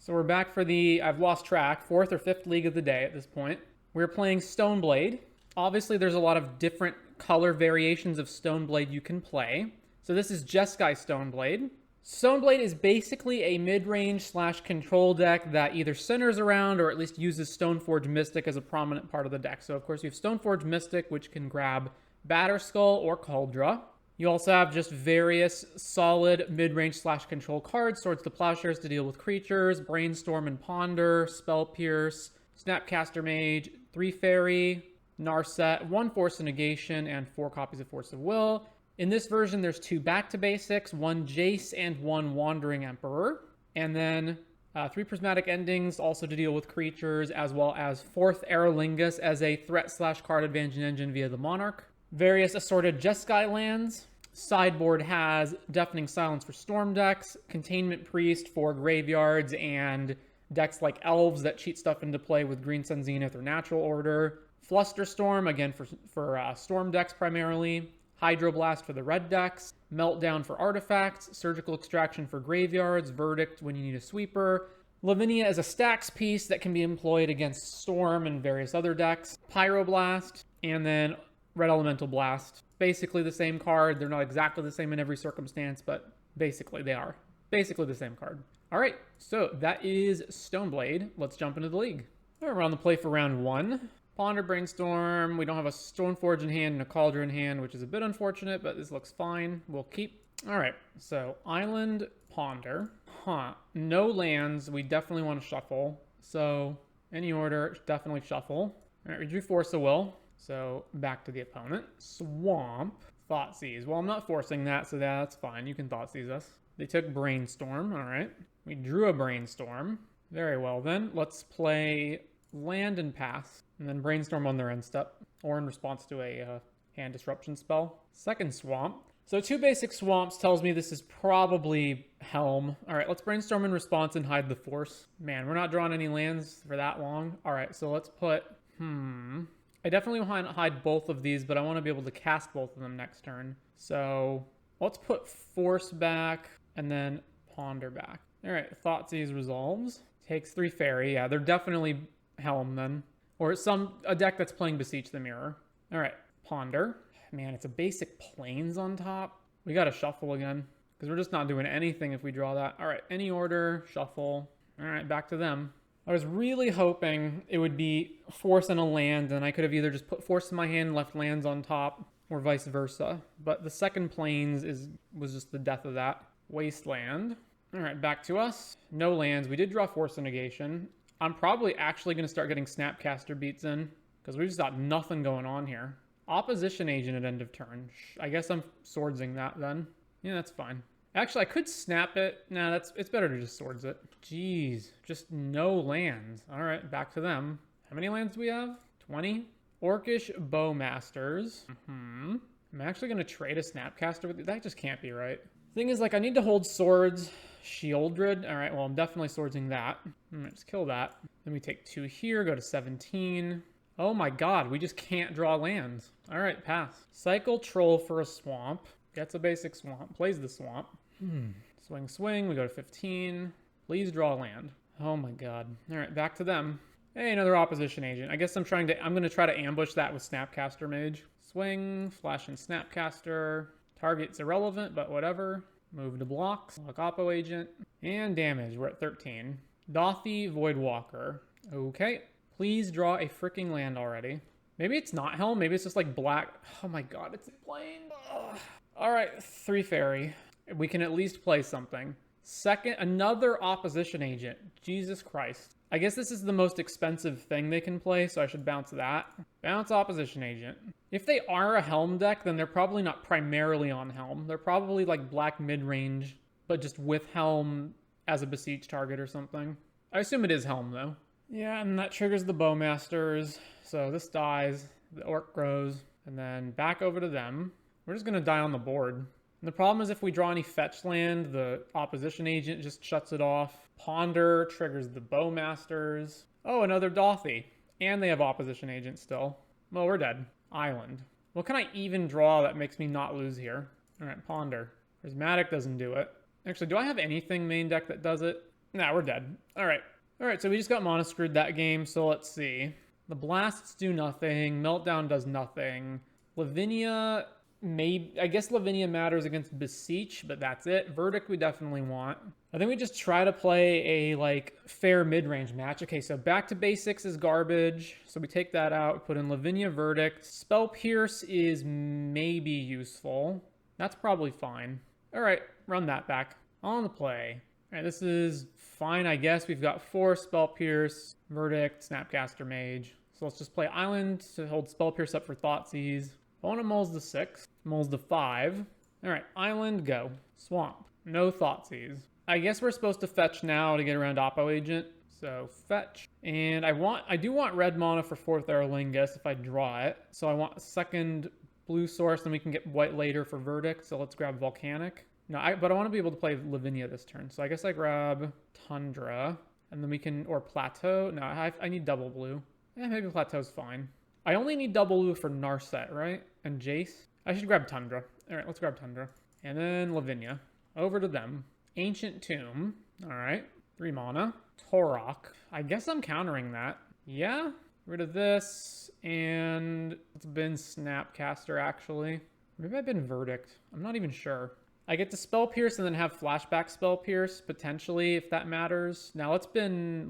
So we're back for the, I've lost track, 4th or 5th league of the day at this point. We're playing Stoneblade. Obviously, there's a lot of different color variations of Stoneblade you can play. So this is Jeskai Stoneblade. Stoneblade is basically a mid-range / control deck that either centers around or at least uses Stoneforge Mystic as a prominent part of the deck. So of course you have Stoneforge Mystic, which can grab Batterskull or Cauldra. You also have just various solid mid-range / control cards, Swords to Plowshares to deal with creatures, Brainstorm and Ponder, Spell Pierce, Snapcaster Mage, 3 Fairy, Narset, 1 Force of Negation, and 4 copies of Force of Will. In this version, there's 2 Back to Basics, 1 Jace, and 1 Wandering Emperor. And then 3 Prismatic Endings, also to deal with creatures, as well as 4th Aerolingus as a threat / card advantage engine via the Monarch. Various assorted Jeskai lands. Sideboard has Deafening Silence for Storm decks, Containment Priest for graveyards and decks like Elves that cheat stuff into play with Green Sun Zenith or Natural Order. Flusterstorm, again for Storm decks primarily. Hydroblast for the red decks. Meltdown for artifacts. Surgical Extraction for graveyards. Verdict when you need a sweeper. Lavinia is a stacks piece that can be employed against Storm and various other decks. Pyroblast. And then Red Elemental Blast. Basically the same card. They're not exactly the same in every circumstance, but basically they are. Basically the same card. All right, so that is Stoneblade. Let's jump into the league. All right, we're on the play for round 1. Ponder, Brainstorm. We don't have a Stoneforge in hand and a Cauldron in hand, which is a bit unfortunate, but this looks fine. We'll keep. All right, so Island, Ponder. No lands. We definitely want to shuffle. So any order, definitely shuffle. All right, we drew Force of Will. So back to the opponent. Swamp, Thoughtseize. Well, I'm not forcing that, so that's fine. You can Thoughtseize us. They took Brainstorm. All right. We drew a Brainstorm. Very well, then. Let's play land and pass, and then Brainstorm on their end step, or in response to a hand disruption spell. Second Swamp. So 2 basic swamps tells me this is probably Helm. All right, let's Brainstorm in response and hide the Force. Man, we're not drawing any lands for that long. All right, so let's put... I definitely want to hide both of these, but I want to be able to cast both of them next turn. So let's put Force back and then Ponder back. All right, Thoughtseize resolves. Takes 3 Fairy. Yeah, they're definitely Helm then. Or a deck that's playing Beseech the Mirror. All right, Ponder. Man, it's a basic Plains on top. We got to shuffle again because we're just not doing anything if we draw that. All right, any order, shuffle. All right, back to them. I was really hoping it would be Force and a land, and I could have either just put Force in my hand and left lands on top, or vice versa. But the second Plains was just the death of that. Wasteland. All right, back to us. No lands. We did draw Force of Negation. I'm probably actually going to start getting Snapcaster beats in, because we've just got nothing going on here. Opposition Agent at end of turn. I guess I'm swordsing that then. Yeah, that's fine. Actually, I could snap it. Nah, it's better to just swords it. Jeez, just no lands. All right, back to them. How many lands do we have? 20? Orcish Bowmasters. I'm actually going to trade a Snapcaster with you. That just can't be right. Thing is, like, I need to hold swords. Shieldred. All right, well, I'm definitely swordsing that. Let's kill that. Then we take 2 here, go to 17. Oh my god, we just can't draw lands. All right, pass. Cycle Troll for a swamp. Gets a basic swamp. Plays the swamp. Swing, swing. We go to 15. Please draw land. Oh my god. All right, back to them. Hey, another opposition agent. I guess I'm going to try to ambush that with Snapcaster Mage. Swing, flash and Snapcaster. Target's irrelevant, but whatever. Move to blocks. Lock Oppo Agent. And damage. We're at 13. Dothy Voidwalker. Okay. Please draw a freaking land already. Maybe it's not Helm. Maybe it's just like black. Oh my god, it's playing. All right, 3 Fairy. We can at least play something. Second, another opposition agent. Jesus Christ. I guess this is the most expensive thing they can play, so I should bounce that. Bounce opposition agent. If they are a Helm deck, then they're probably not primarily on Helm. They're probably like black mid-range, but just with Helm as a Beseech target or something. I assume it is Helm, though. Yeah, and that triggers the Bowmasters. So this dies, the Orc grows, and then back over to them. We're just going to die on the board. And the problem is if we draw any fetch land, the opposition agent just shuts it off. Ponder triggers the Bowmasters. Oh, another Dothy. And they have opposition agent still. Well, we're dead. Island. What can I even draw that makes me not lose here? All right, Ponder. Prismatic doesn't do it. Actually, do I have anything main deck that does it? Nah, we're dead. All right. All right, so we just got mono screwed that game, so let's see. The blasts do nothing. Meltdown does nothing. Lavinia, maybe. I guess Lavinia matters against Beseech, but that's it. Verdict we definitely want. I think we just try to play a, like, fair mid-range match. Okay, so back to basics is garbage. So we take that out, put in Lavinia Verdict. Spell Pierce is maybe useful. That's probably fine. All right, run that back. On the play. All right, this is fine, I guess. We've got 4 Spell Pierce, Verdict, Snapcaster Mage. So let's just play Island to hold Spell Pierce up for Thoughtseize. Opponent mulls the 6, mulls the 5. All right, Island, go. Swamp, no Thoughtseize. I guess we're supposed to fetch now to get around Oppo Agent. So fetch. And I do want red mana for 4th Aerolingus if I draw it. So I want a second blue source, and we can get white later for Verdict. So let's grab Volcanic. No, but I want to be able to play Lavinia this turn. So I guess I grab Tundra, and then we can, or Plateau. No, I need double blue. Maybe Plateau's fine. I only need double blue for Narset, right? And Jace. I should grab Tundra. All right, let's grab Tundra. And then Lavinia. Over to them. Ancient Tomb. All right. 3 mana. Torok. I guess I'm countering that. Yeah. Rid of this. And it's been Snapcaster, actually. Maybe I've been Verdict. I'm not even sure. I get to Spell Pierce and then have Flashback Spell Pierce, potentially, if that matters. Now, let's bin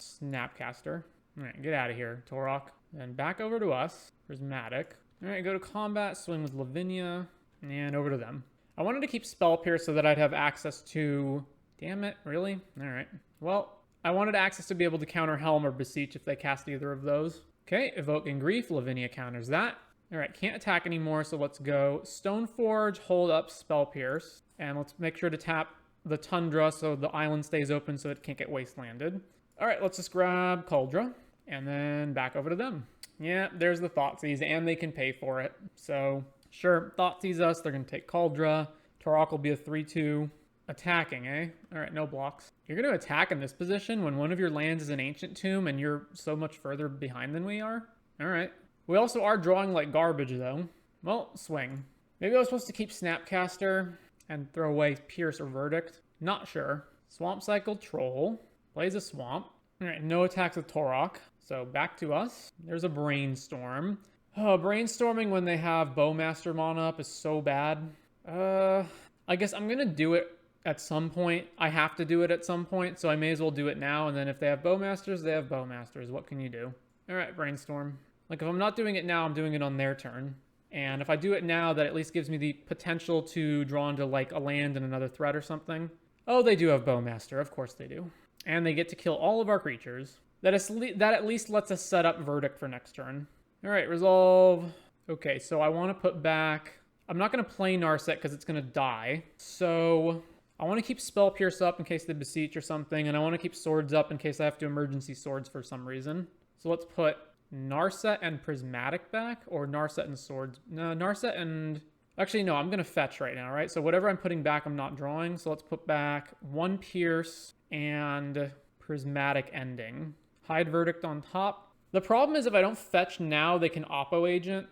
Snapcaster. All right, get out of here, Torok. Then back over to us. Prismatic. All right, go to combat, swing with Lavinia, and over to them. I wanted to keep Spell Pierce so that I'd have access to... Damn it, really? All right. Well, I wanted access to be able to counter Helm or Beseech if they cast either of those. Okay, Evoking Grief. Lavinia counters that. All right, can't attack anymore, so let's go Stoneforge, hold up Spell Pierce, and let's make sure to tap the Tundra so the island stays open so it can't get wastelanded. All right, let's just grab Cauldra, and then back over to them. Yeah, there's the Thoughtseize, and they can pay for it. So, sure, Thoughtseize us, they're going to take Cauldra. Torok will be a 3-2. Attacking, eh? All right, no blocks. You're going to attack in this position when one of your lands is an Ancient Tomb and you're so much further behind than we are? All right. We also are drawing like garbage, though. Well, swing. Maybe I was supposed to keep Snapcaster and throw away Pierce or Verdict. Not sure. Swamp Cycle, Troll. Plays a Swamp. All right, no attacks with Torok. So back to us. There's a Brainstorm. Oh, Brainstorming when they have Bowmaster mana up is so bad. I guess I'm going to do it at some point. I have to do it at some point, so I may as well do it now. And then if they have Bowmasters, they have Bowmasters. What can you do? All right, Brainstorm. Like, if I'm not doing it now, I'm doing it on their turn. And if I do it now, that at least gives me the potential to draw into, like, a land and another threat or something. Oh, they do have Bowmaster. Of course they do. And they get to kill all of our creatures. That at least lets us set up Verdict for next turn. All right, Resolve. Okay, so I want to put back... I'm not going to play Narset because it's going to die. So I want to keep Spell Pierce up in case they Beseech or something. And I want to keep Swords up in case I have to emergency Swords for some reason. So let's put... Narset and Prismatic back, or Narset and Swords. No, Narset and... Actually, no, I'm going to fetch right now, right? So whatever I'm putting back, I'm not drawing. So let's put back 1 Pierce and Prismatic Ending. Hide Verdict on top. The problem is if I don't fetch now, they can Oppo Agent,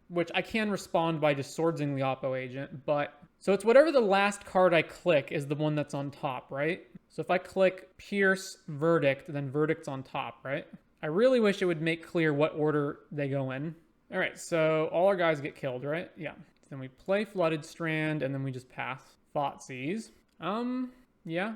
which I can respond by just Swordsing the Oppo Agent, but... So it's whatever the last card I click is the one that's on top, right? So if I click Pierce, Verdict, then Verdict's on top, right? I really wish it would make clear what order they go in. All right, so all our guys get killed, right? Yeah. Then we play Flooded Strand, and then we just pass. Thoughtseize. Yeah.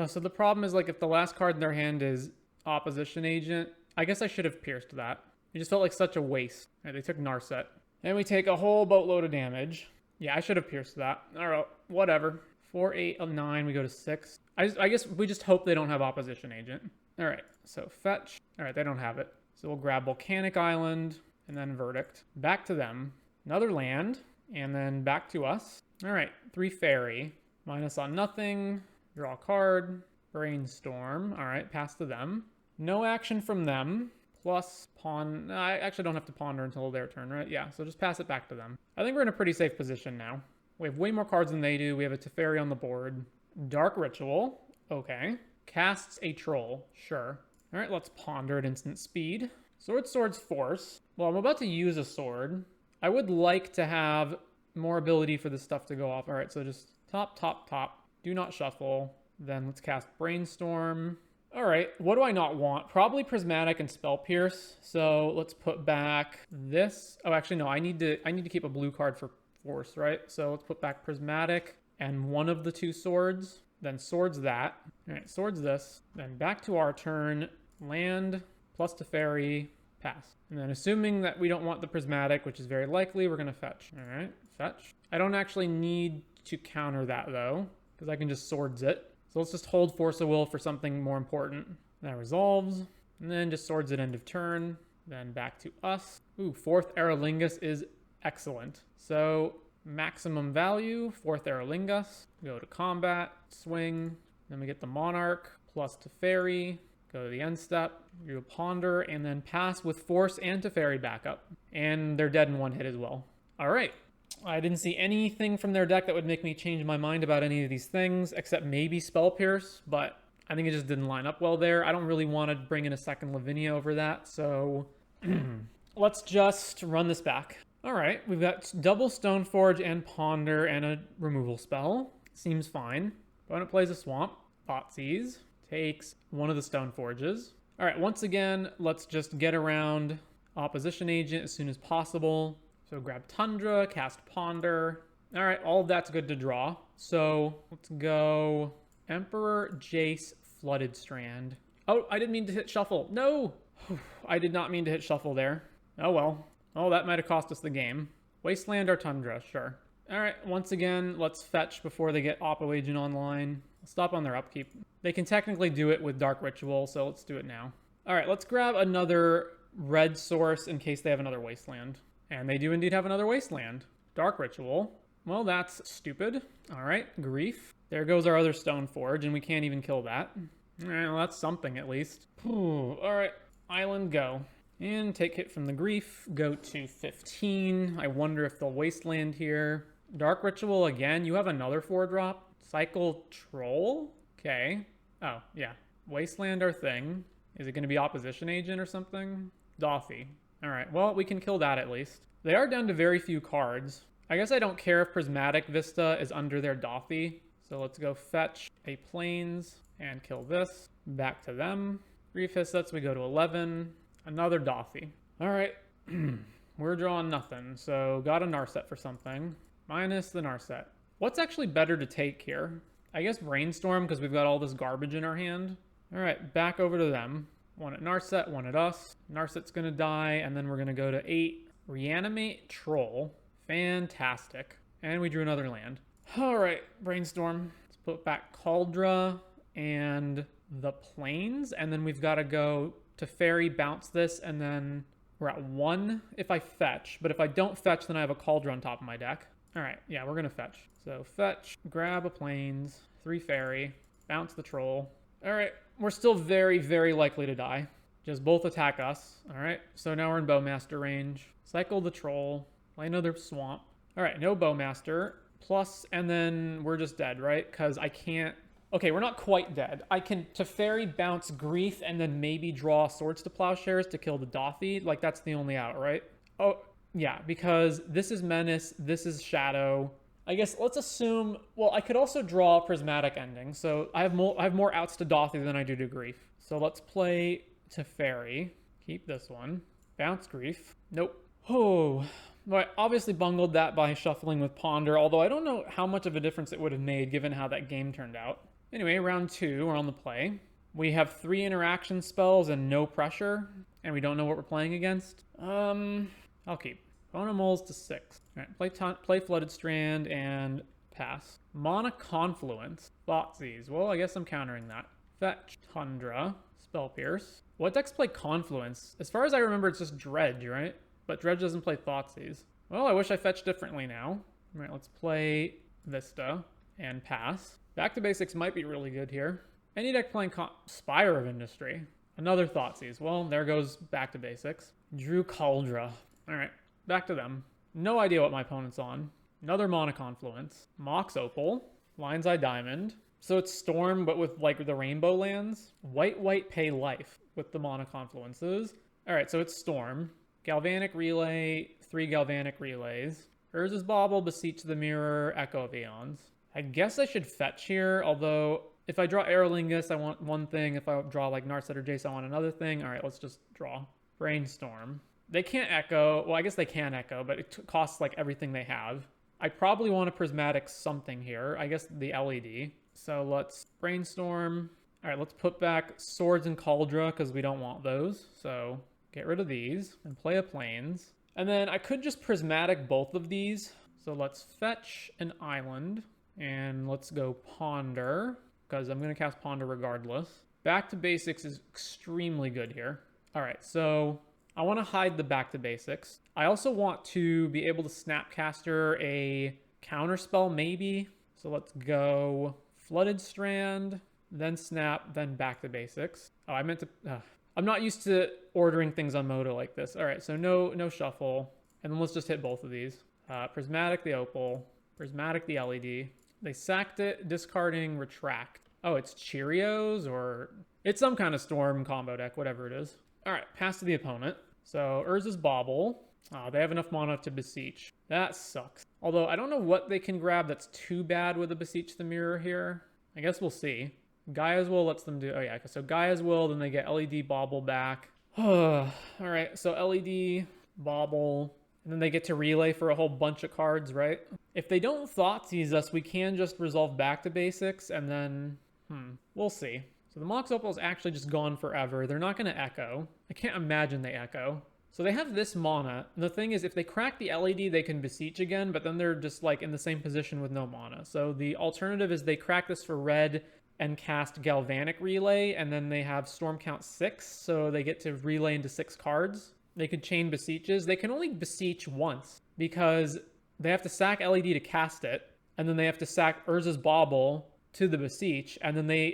So the problem is, like, if the last card in their hand is Opposition Agent, I guess I should have pierced that. It just felt like such a waste. All right, they took Narset. And we take a whole boatload of damage. Yeah, I should have pierced that. All right, whatever. 4, 8, 9, we go to 6. I guess we just hope they don't have Opposition Agent. All right, so fetch. All right, they don't have it. So we'll grab Volcanic Island and then Verdict. Back to them. Another land, and then back to us. All right, 3 fairy. Minus on nothing. Draw a card. Brainstorm. All right, pass to them. No action from them. Plus pawn. I actually don't have to ponder until their turn, right? Yeah, so just pass it back to them. I think we're in a pretty safe position now. We have way more cards than they do. We have a Teferi on the board. Dark Ritual. Okay. Casts a Troll. Sure. All right, let's ponder at instant speed. Swords, Force. Well, I'm about to use a sword. I would like to have more ability for this stuff to go off. All right, so just top. Do not shuffle. Then let's cast Brainstorm. All right, what do I not want? Probably Prismatic and Spell Pierce. So let's put back this. Oh, actually, no, I need to keep a blue card for Force, right? So let's put back Prismatic and one of the two swords. Then swords that. All right, swords this. Then back to our turn. Land plus Teferi, pass. And then assuming that we don't want the Prismatic, which is very likely, we're going to fetch. All right, fetch. I don't actually need to counter that, though, because I can just swords it. So let's just hold Force of Will for something more important. That resolves. And then just swords at end of turn. Then back to us. Ooh, fourth Aerolingus is excellent. So maximum value, fourth Aerolingus. Go to combat, swing. Then we get the Monarch plus Teferi. Go to the end step, do a Ponder, and then pass with Force and Teferi backup. And they're dead in one hit as well. All right. I didn't see anything from their deck that would make me change my mind about any of these things, except maybe Spell Pierce, but I think it just didn't line up well there. I don't really want to bring in a second Lavinia over that, so let's just run this back. All right, we've got double Stoneforge and Ponder and a removal spell. Seems fine. Opponent plays a Swamp. Thoughtseize. Takes one of the Stoneforges. All right, once again, let's just get around Opposition Agent as soon as possible. So grab Tundra, cast Ponder. All right, all of that's good to draw. So let's go Emperor, Jace, Flooded Strand. Oh, I didn't mean to hit shuffle. No! I did not mean to hit shuffle there. Oh well. Oh, that might have cost us the game. Wasteland or Tundra, sure. All right, once again, let's fetch before they get Oppo Agent online. Stop on their upkeep. They can technically do it with Dark Ritual, so let's do it now. All right, let's grab another red source in case they have another Wasteland. And they do indeed have another Wasteland. Dark Ritual. Well, that's stupid. All right, Grief. There goes our other Stoneforge, and we can't even kill that. All right, well, that's something at least. All right, Island, go. And take hit from the Grief. Go to 15. I wonder if they'll Wasteland here. Dark Ritual again. You have another 4-drop. Cycle Troll? Okay. Oh, yeah. Wasteland our thing. Is it going to be Opposition Agent or something? Doffy. All right, well, we can kill that at least. They are down to very few cards. I guess I don't care if Prismatic Vista is under their Doffy. So let's go fetch a Plains and kill this. Back to them. Grief Hissets, we go to 11. Another Doffy. All right, we're drawing nothing. So got a Narset for something. Minus the Narset. What's actually better to take here? I guess Brainstorm, because we've got all this garbage in our hand. All right, back over to them. One at Narset, one at us. Narset's going to die, and then we're going to go to 8. Reanimate Troll. Fantastic. And we drew another land. All right, Brainstorm. Let's put back Cauldra and the Plains, and then we've got to go to Fairy, bounce this, and then we're at 1 if I fetch. But if I don't fetch, then I have a Cauldra on top of my deck. All right, yeah, we're going to fetch. So fetch, grab a Plains, 3 Fairy, bounce the Troll. All right, we're still very, very likely to die. Just both attack us. All right, so now we're in Bowmaster range. Cycle the Troll, play another Swamp. All right, no Bowmaster. Plus, and then we're just dead, right? Because I can't... Okay, we're not quite dead. I can Teferi, bounce Grief, and then maybe draw Swords to Plowshares to kill the Doffy. Like, that's the only out, right? Oh, yeah, because this is Menace, this is Shadow. I guess let's assume... Well, I could also draw Prismatic Ending, so I have more outs to Doffy than I do to Grief. So let's play Teferi. Keep this one. Bounce Grief. Nope. Oh... But I obviously bungled that by shuffling with Ponder, although I don't know how much of a difference it would have made given how that game turned out. Anyway, round 2, we're on the play. We have 3 interaction spells and no pressure, and we don't know what we're playing against. I'll keep. Moles to 6. All right, play Flooded Strand and pass. Mana Confluence. Thoughtseize. Well, I guess I'm countering that. Fetch. Tundra. Spell Pierce. What decks play Confluence? As far as I remember, it's just Dredge, right? But Dredge doesn't play Thoughtseize. Well, I wish I fetched differently now. All right, let's play Vista and pass. Back to basics might be really good here. Any deck playing Spire of Industry. Another Thoughtseize. Well, there goes back to basics. Drew Cauldra. All right, back to them. No idea what my opponent's on. Another Mana Confluence. Mox Opal. Lion's Eye Diamond. So it's Storm, but with like the rainbow lands. White, pay life with the Mana Confluences. All right, so it's Storm. Galvanic Relay, 3 Galvanic Relays. Urza's Bauble, Beseech the Mirror, Echo of Aeons. I guess I should fetch here, although If I draw Aerolingus, I want one thing. If I draw like Narset or Jace, I want another thing. All right, let's just draw. Brainstorm. They can't echo. Well, I guess they can echo, but it costs like everything they have. I probably want a prismatic something here. I guess the LED. So let's brainstorm. All right, let's put back Swords and Cauldra because we don't want those. So get rid of these and play a Plains. And then I could just prismatic both of these. So let's fetch an island and let's go Ponder because I'm going to cast Ponder regardless. Back to Basics is extremely good here. All right, so I want to hide the Back to Basics. I also want to be able to Snapcaster a counterspell maybe. So let's go Flooded Strand, then Snap, then Back to Basics. Oh, I meant to... I'm not used to ordering things on Moto like this. All right, so no shuffle. And then let's just hit both of these. Prismatic the Opal, Prismatic the LED. They sacked it, discarding Retract. Oh, it's Cheerios or... It's some kind of Storm combo deck, whatever it is. All right, pass to the opponent. So Urza's Bauble. Oh, they have enough mana to Beseech. That sucks. Although I don't know what they can grab that's too bad with a Beseech the Mirror here. I guess we'll see. Gaia's Will lets them do... Oh, yeah. So Gaia's Will, then they get LED Bauble back. All right. So LED, Bauble, and then they get to relay for a whole bunch of cards, right? If they don't Thoughtseize us, we can just resolve Back to Basics, and then... We'll see. So the Mox Opal is actually just gone forever. They're not going to echo. I can't imagine they echo. So they have this mana. The thing is, if they crack the LED, they can Beseech again, but then they're just like in the same position with no mana. So the alternative is they crack this for red and cast Galvanic Relay, and then they have Storm Count 6, so they get to relay into 6 cards. They could chain Beseeches. They can only Beseech once, because they have to sack LED to cast it, and then they have to sack Urza's Bauble to the Beseech, and then they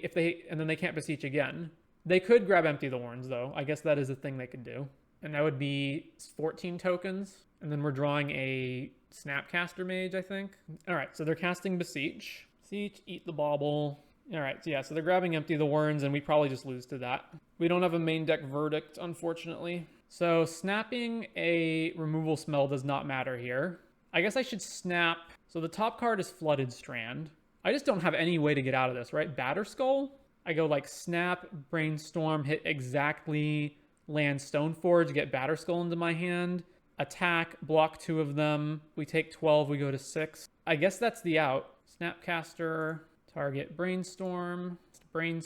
can't Beseech again. They could grab Empty the Horns, though. I guess that is a thing they could do. And that would be 14 tokens. And then we're drawing a Snapcaster Mage, I think. All right, so they're casting Beseech. Beseech, eat the Bauble. All right, so yeah, so they're grabbing Empty the Warrens, and we probably just lose to that. We don't have a main deck verdict, unfortunately. So snapping a removal spell does not matter here. I guess I should snap. So the top card is Flooded Strand. I just don't have any way to get out of this, right? Batterskull? I go like snap, brainstorm, hit exactly, land Stoneforge, get Batterskull into my hand, attack, block 2 of them. We take 12, we go to 6. I guess that's the out. Snapcaster, target brainstorm, land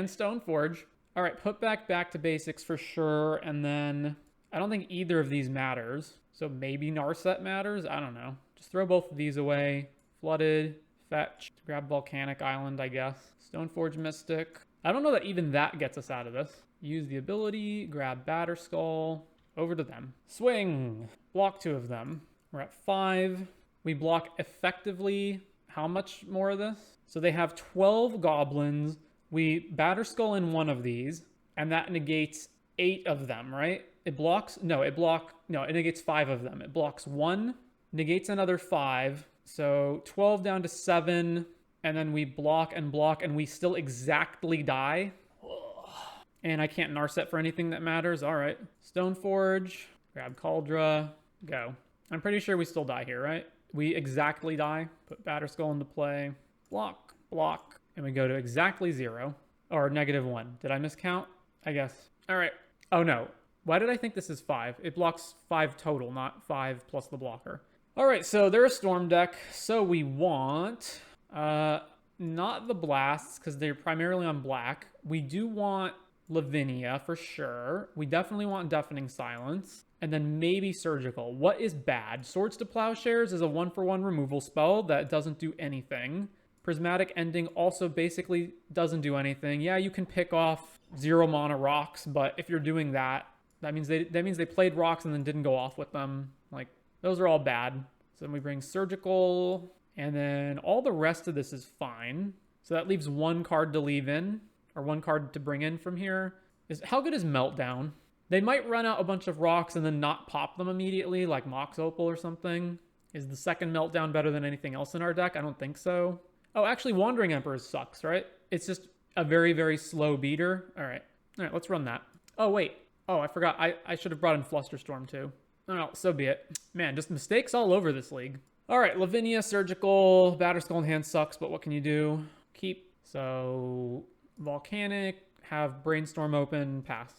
Stoneforge. All right, put back to basics for sure. And then I don't think either of these matters. So maybe Narset matters. I don't know. Just throw both of these away. Flooded, fetch, grab Volcanic Island, I guess. Stoneforge Mystic. I don't know that even that gets us out of this. Use the ability, grab Batterskull, over to them. Swing, block 2 of them. We're at 5. We block effectively how much more of this? So they have 12 goblins. We Batterskull in one of these, and that negates 8 of them, right? It negates 5 of them. It blocks 1, negates another 5. So 12 down to 7, and then we block, and we still exactly die. And I can't Narset for anything that matters. All right. Stoneforge, grab Cauldra, go. I'm pretty sure we still die here, right? We exactly die. Put Batterskull into play. Block, and we go to exactly 0. Or -1. Did I miscount? I guess. All right. Oh, no. Why did I think this is 5? It blocks 5 total, not 5 plus the blocker. All right, so they're a Storm deck. So we want not the Blasts, because they're primarily on black. We do want Lavinia for sure. We definitely want Deafening Silence. And then maybe Surgical. What is bad? Swords to Plowshares is a 1-for-1 removal spell that doesn't do anything. Prismatic Ending also basically doesn't do anything. Yeah, you can pick off 0 mana rocks, but if you're doing that, that means they played rocks and then didn't go off with them. Like, those are all bad. So then we bring Surgical, and then all the rest of this is fine. So that leaves 1 card to leave in, or 1 card to bring in from here. How good is Meltdown? They might run out a bunch of rocks and then not pop them immediately, like Mox Opal or something. Is the second Meltdown better than anything else in our deck? I don't think so. Oh, actually, Wandering Emperor sucks, right? It's just a very, very slow beater. All right, let's run that. Oh, wait. Oh, I forgot. I should have brought in Flusterstorm, too. Oh, so be it. Man, just mistakes all over this league. All right, Lavinia, Surgical, Batterskull in hand sucks, but what can you do? Keep So Volcanic, have Brainstorm open, pass.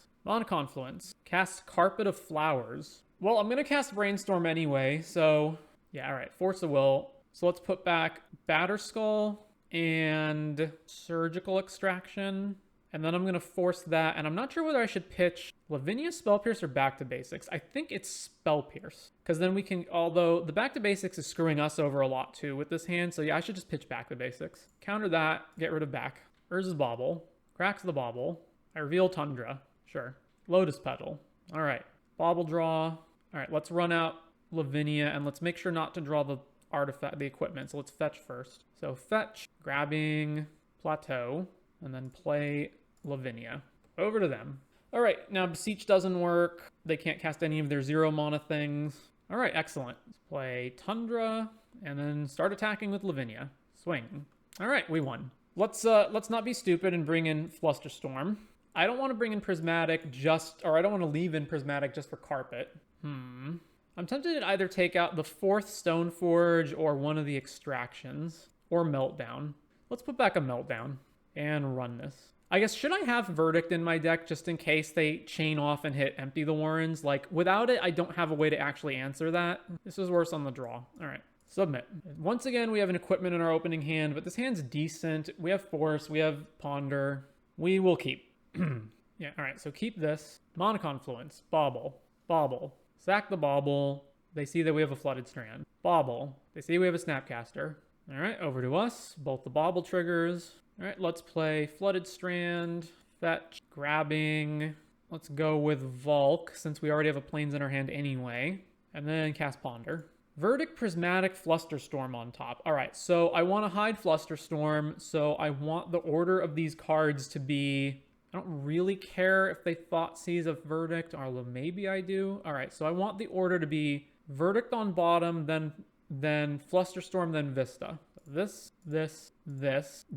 Confluence, cast Carpet of Flowers. Well, I'm going to cast Brainstorm anyway, so yeah, all right, Force of Will. So let's put back Batterskull and Surgical Extraction. And then I'm going to force that, and I'm not sure whether I should pitch Lavinia, Spell Pierce, or Back to Basics. I think it's Spell Pierce, because then we can, although the Back to Basics is screwing us over a lot too with this hand, so yeah, I should just pitch Back to Basics. Counter that, get rid of back. Urza's Bauble, cracks the Bauble. I reveal Tundra, sure. Lotus Petal, all right. Bauble draw, all right, let's run out Lavinia, and let's make sure not to draw the artifact, the equipment, so let's fetch first. So fetch, grabbing Plateau, and then play Lavinia. Over to them. All right, now Beseech doesn't work. They can't cast any of their 0 mana things. All right, excellent. Let's play Tundra, and then start attacking with Lavinia. Swing. All right, we won. Let's not be stupid and bring in Flusterstorm. I don't want to bring in Prismatic I don't want to leave in Prismatic just for Carpet. I'm tempted to either take out the 4th Stoneforge or one of the extractions, or Meltdown. Let's put back a Meltdown and run this. I guess, should I have Verdict in my deck just in case they chain off and hit Empty the Warrens? Like, without it, I don't have a way to actually answer that. This is worse on the draw. All right, submit. Once again, we have an equipment in our opening hand, but this hand's decent. We have Force, we have Ponder. We will keep. Yeah, all right, so keep this. Mana Confluence, Bauble, Bauble. Sack the Bauble. They see that we have a Flooded Strand. Bauble. They see we have a Snapcaster. All right, over to us. Both the Bauble triggers. All right, let's play Flooded Strand, fetch, grabbing. Let's go with Volk, since we already have a Plains in our hand anyway. And then cast Ponder. Verdict, Prismatic, Flusterstorm on top. All right, so I want to hide Flusterstorm, so I want the order of these cards to be... I don't really care if they Thoughtseize of Verdict, or maybe I do. All right, so I want the order to be Verdict on bottom, then Flusterstorm, then Vista. This.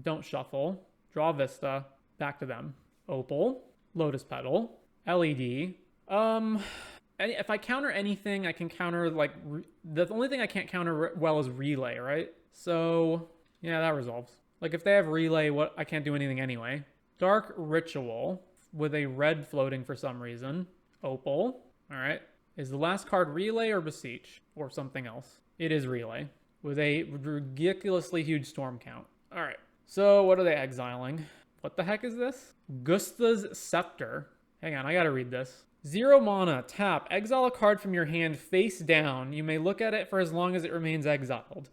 Don't shuffle. Draw Vista. Back to them. Opal. Lotus Petal. LED. If I counter anything, I can counter, like... the only thing I can't counter well is Relay, right? So, yeah, that resolves. Like, if they have Relay, I can't do anything anyway. Dark Ritual with a red floating for some reason. Opal. All right. Is the last card Relay or Beseech? Or something else? It is Relay. With a ridiculously huge storm count. All right. So what are they exiling? What the heck is this? Gusta's Scepter. Hang on, I gotta read this. 0 mana, tap, exile a card from your hand face down. You may look at it for as long as it remains exiled.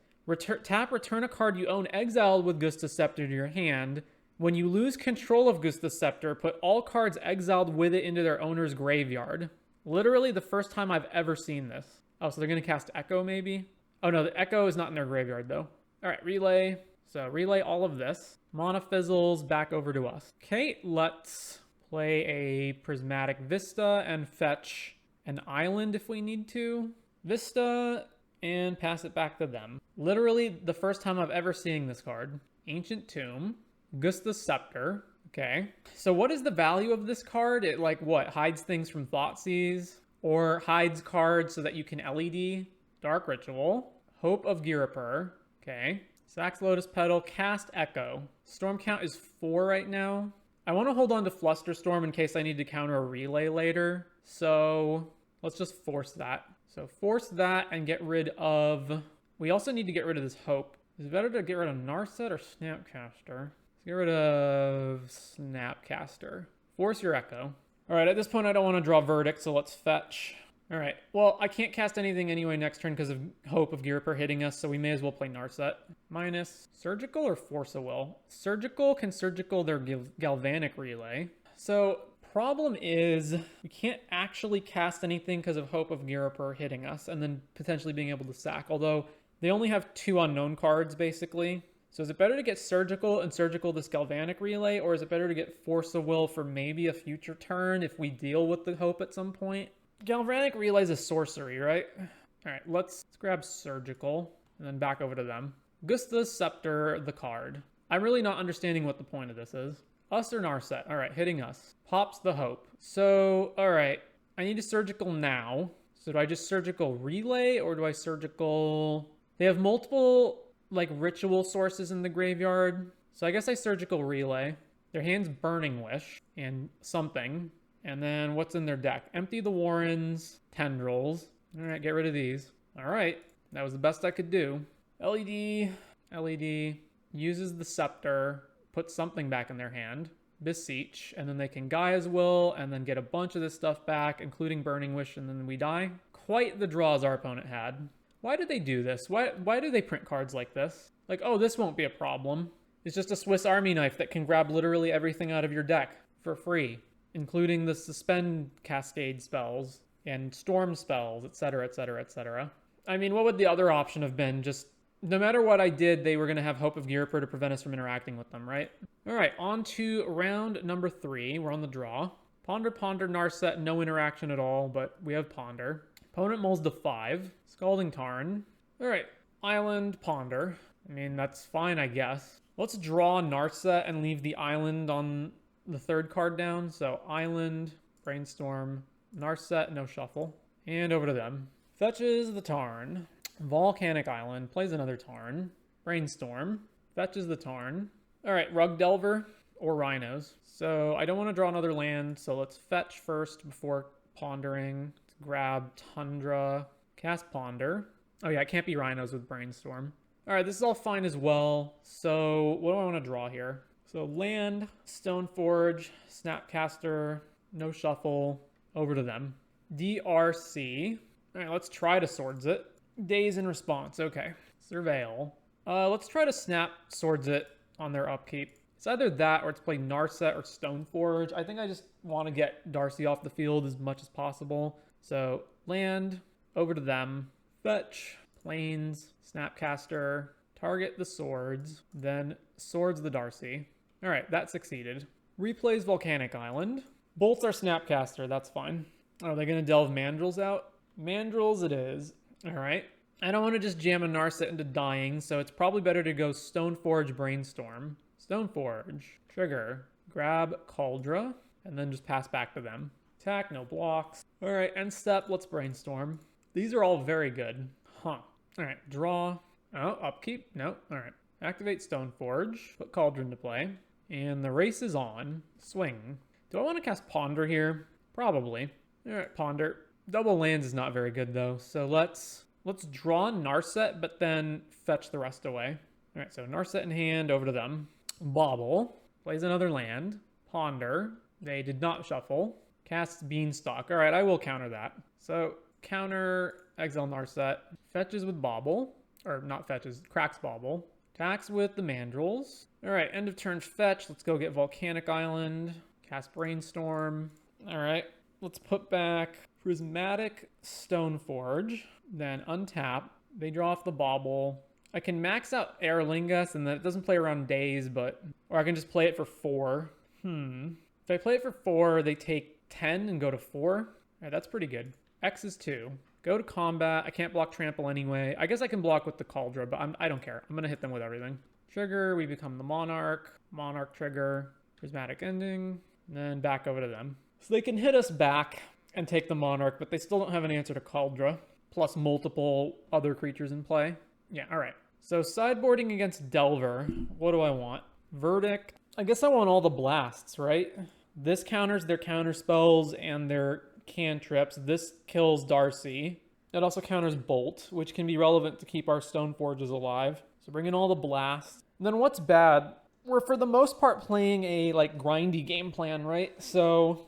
Tap, return a card you own exiled with Gusta's Scepter to your hand. When you lose control of Gusta's Scepter, put all cards exiled with it into their owner's graveyard. Literally the first time I've ever seen this. Oh, so they're going to cast Echo maybe? Oh no, the Echo is not in their graveyard though. All right, Relay. So Relay all of this. Mana fizzles back over to us. Okay, let's play a Prismatic Vista and fetch an island if we need to. Vista and pass it back to them. Literally the first time I've ever seen this card. Ancient Tomb. Gusta's Scepter. Okay. So what is the value of this card? It like what? Hides things from Thoughtseize? Or hides cards so that you can LED? Dark Ritual. Hope of Girapur. Okay. Sacks Lotus Petal. Cast Echo. Storm count is 4 right now. I want to hold on to Flusterstorm in case I need to counter a Relay later. So let's just force that. So force that and get rid of... We also need to get rid of this Hope. Is it better to get rid of Narset or Snapcaster? Get rid of Snapcaster. Force your Echo. All right, at this point, I don't want to draw Verdict, so let's fetch. All right, well, I can't cast anything anyway next turn because of Hope of Girapur hitting us, so we may as well play Narset. Minus Surgical or Force of Will? Surgical can Surgical their Galvanic Relay. So problem is we can't actually cast anything because of Hope of Girapur hitting us and then potentially being able to sack, although they only have 2 unknown cards, basically. So is it better to get Surgical and Surgical this Galvanic Relay, or is it better to get Force of Will for maybe a future turn if we deal with the Hope at some point? Galvanic Relay is a sorcery, right? All right, let's grab Surgical and then back over to them. Gusta's Scepter, the card. I'm really not understanding what the point of this is. Us or Narset? All right, hitting us. Pops the Hope. So, all right, I need a Surgical now. So do I just Surgical Relay or do I Surgical... They have multiple... like ritual sources in the graveyard. So I guess I Surgical Relay. Their hand's Burning Wish and something. And then what's in their deck? Empty the Warrens, Tendrils. All right, get rid of these. All right, that was the best I could do. LED, uses the Scepter, puts something back in their hand. Beseech, and then they can Gaia's Will, and then get a bunch of this stuff back, including Burning Wish, and then we die. Quite the draws our opponent had. Why did they do this? Why do they print cards like this? Like, oh, this won't be a problem. It's just a Swiss Army knife that can grab literally everything out of your deck for free, including the Suspend Cascade spells and Storm spells, etc., etc., etc. I mean, what would the other option have been? Just no matter what I did, they were going to have Hope of Ghirapur to prevent us from interacting with them, right? All right, on to round number 3. We're on the draw. Ponder, Narset, no interaction at all, but we have Ponder. Opponent mulls to 5. Scalding Tarn. All right, Island, Ponder. I mean, that's fine, I guess. Let's draw Narset and leave the Island on the 3rd card down. So Island, Brainstorm, Narset, no shuffle. And over to them. Fetches the Tarn. Volcanic Island, plays another Tarn. Brainstorm, fetches the Tarn. All right, Rug Delver or Rhinos. So I don't want to draw another land, so let's fetch first before pondering. Let's grab Tundra, cast Ponder. Oh yeah, it can't be Rhinos with Brainstorm. All right, this is all fine as well. So what do I want to draw here? So land, Stoneforge, Snapcaster, no shuffle, over to them. DRC. All right, let's try to Swords it. Daze in response, okay. Surveil. Let's try to snap Swords it on their upkeep. It's either that or it's play Narset or Stoneforge. I think I just want to get Darcy off the field as much as possible. So land, over to them. Fetch, Plains, Snapcaster, target the Swords, then Swords the Darcy. All right, that succeeded. Replays Volcanic Island. Bolts our Snapcaster, that's fine. Are they going to delve Mandrills out? Mandrills it is. All right. I don't want to just jam a Narset into dying, so it's probably better to go Stoneforge, Brainstorm. Stoneforge, trigger, grab Cauldra, and then just pass back to them. Attack, no blocks. All right, end step, let's Brainstorm. These are all very good. Huh. All right, draw. Oh, upkeep? No. All right. Activate Stoneforge, put Cauldra into play, and the race is on. Swing. Do I want to cast Ponder here? Probably. All right, Ponder. Double lands is not very good though, so let's draw Narset, but then fetch the rest away. All right, so Narset in hand, over to them. Bobble, plays another land. Ponder, they did not shuffle. Casts Beanstalk. All right, I will counter that. So counter, exile Narset, fetches with Bobble, or not fetches, cracks Bobble. Attacks with the Mandrills. All right, end of turn fetch. Let's go get Volcanic Island. Cast Brainstorm. All right, let's put back Prismatic Stoneforge, then untap. They draw off the Bobble. I can max out Aerlingus, and then it doesn't play around days, but... Or I can just play it for 4. If I play it for 4, they take 10 and go to 4. All right, that's pretty good. X is 2. Go to combat. I can't block Trample anyway. I guess I can block with the Cauldra, but I don't care. I'm going to hit them with everything. Trigger, we become the Monarch. Monarch trigger. Prismatic Ending. And then back over to them. So they can hit us back and take the Monarch, but they still don't have an answer to Cauldra, plus multiple other creatures in play. Yeah, all right. So sideboarding against Delver, what do I want? Verdict. I guess I want all the blasts, right? This counters their counter spells and their cantrips. This kills Darcy. It also counters Bolt, which can be relevant to keep our Stoneforges alive. So bring in all the blasts. And then what's bad? We're for the most part playing a like grindy game plan, right? So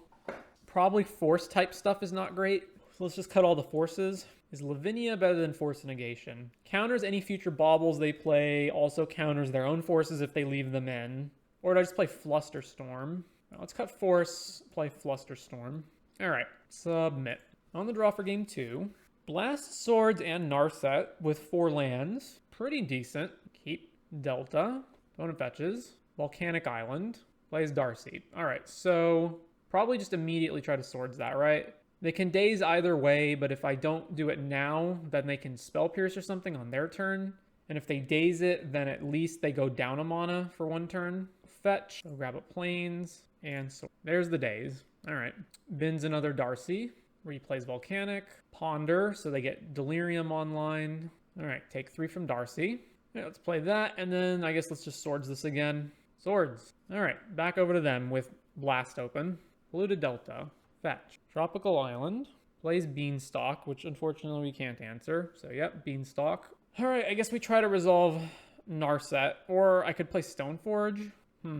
probably force type stuff is not great. So let's just cut all the forces. Is Lavinia better than Force Negation? Counters any future baubles they play, also counters their own forces if they leave them in. Or do I just play Flusterstorm? Let's cut Force, play Flusterstorm. All right, submit. On the draw for game 2. Blast Swords and Narset with 4 lands. Pretty decent. Keep Delta. Opponent fetches. Volcanic Island. Plays Darcy. All right, so probably just immediately try to Swords that, right? They can daze either way, but if I don't do it now, then they can Spell Pierce or something on their turn. And if they daze it, then at least they go down a mana for 1 turn. Fetch, so grab up Plains, and so there's the daze. All right, bins another Darcy, replays Volcanic, Ponder, so they get Delirium online. All right, take 3 from Darcy. All right, let's play that, and then I guess let's just Swords this again. Swords. All right, back over to them with Blast open. Polluted Delta. Fetch. Tropical Island. Plays Beanstalk, which unfortunately we can't answer. So, yep, Beanstalk. All right, I guess we try to resolve Narset. Or I could play Stoneforge. All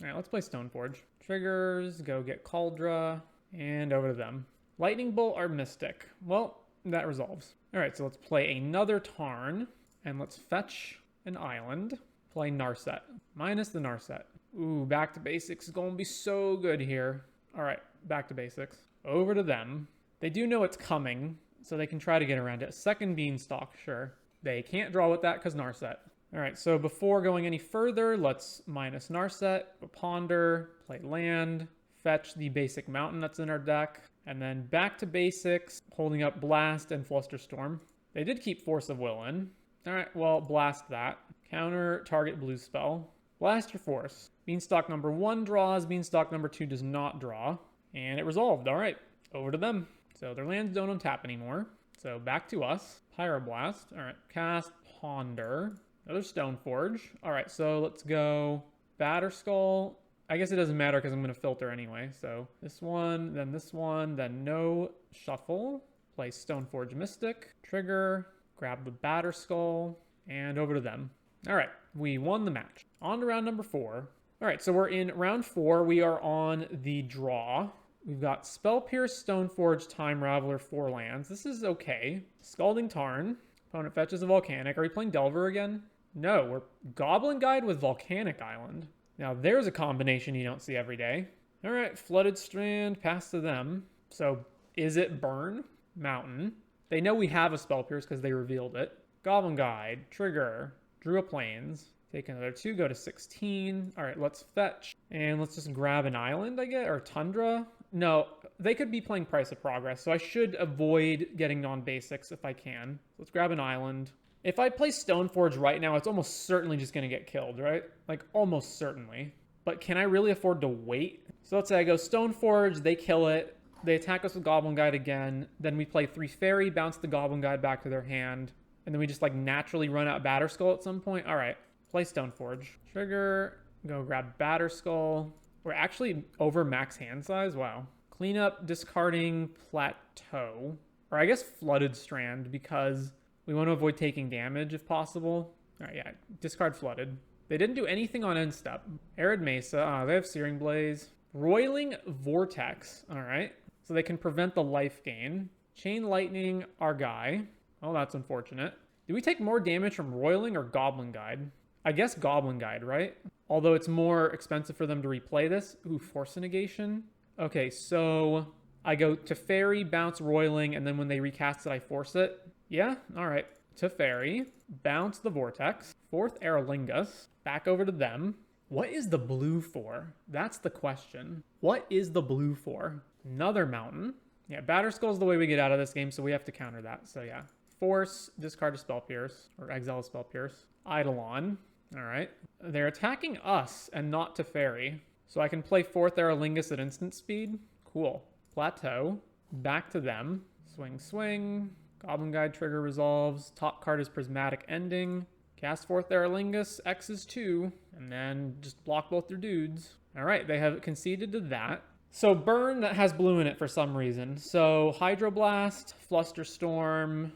right, let's play Stoneforge. Triggers, go get Cauldra, and over to them. Lightning Bolt or Mystic. Well, that resolves. All right, so let's play another Tarn, and let's fetch an island. Play Narset, minus the Narset. Ooh, back to basics is going to be so good here. All right, back to basics. Over to them. They do know it's coming, so they can try to get around it. Second Beanstalk, sure. They can't draw with that because Narset. All right, so before going any further, let's minus Narset, ponder, play land, fetch the basic mountain that's in our deck, and then back to basics, holding up Blast and Flusterstorm. They did keep Force of Will in. All right, well, blast that. Counter target blue spell. Blast your Force. Beanstalk number 1 draws, Beanstalk number 2 does not draw. And it resolved. All right, over to them. So their lands don't untap anymore. So back to us. Pyroblast. All right, cast Ponder. Another Stoneforge. All right, so let's go Batterskull. I guess it doesn't matter because I'm going to filter anyway. So this one, then no shuffle. Play Stoneforge Mystic. Trigger. Grab the Batterskull. And over to them. All right, we won the match. On to round number 4. All right, so we're in round 4. We are on the draw. We've got Spell Pierce, Stoneforge, Time Raveler, 4 lands. This is okay. Scalding Tarn. Opponent fetches a Volcanic. Are we playing Delver again? No, we're Goblin Guide with Volcanic Island. Now, there's a combination you don't see every day. All right, Flooded Strand, pass to them. So, Izzet Burn, Mountain. They know we have a Spell Pierce because they revealed it. Goblin Guide, trigger, drew a Plains. Take another 2, go to 16. All right, let's fetch. And let's just grab an island, I guess, or Tundra. No, they could be playing Price of Progress, so I should avoid getting non-basics if I can. Let's grab an island. If I play Stoneforge right now, it's almost certainly just going to get killed, right? Like, almost certainly. But can I really afford to wait? So let's say I go Stoneforge, they kill it, they attack us with Goblin Guide again, then we play 3 Fairy, bounce the Goblin Guide back to their hand, and then we just, like, naturally run out Batterskull at some point. All right, play Stoneforge. Trigger, go grab Batterskull. We're actually over max hand size, wow. Clean up, discarding Plateau, or I guess Flooded Strand, because we want to avoid taking damage if possible. All right, yeah, discard Flooded. They didn't do anything on end step. Arid Mesa, they have Searing Blaze. Roiling Vortex, all right. So they can prevent the life gain. Chain Lightning, our guy. Oh, that's unfortunate. Do we take more damage from Roiling or Goblin Guide? I guess Goblin Guide, right? Although it's more expensive for them to replay this. Ooh, Force Negation. Okay, so I go to Fairy, bounce Roiling, and then when they recast it, I force it. Yeah, all right. To Fairy, bounce the Vortex. 4th Aerolingus, back over to them. What is the blue for? That's the question. What is the blue for? Another mountain. Yeah, Batterskull's the way we get out of this game, so we have to counter that. So yeah. Force, discard a Spell Pierce, or exile a Spell Pierce. Eidolon. All right. They're attacking us and not to Fairy. So I can play 4th Aerolingus at instant speed. Cool. Plateau. Back to them. Swing, swing. Goblin Guide trigger resolves. Top card is Prismatic Ending. Cast 4th Aerolingus, X is 2, and then just block both their dudes. All right, they have conceded to that. So Burn has blue in it for some reason. So Hydroblast, Flusterstorm,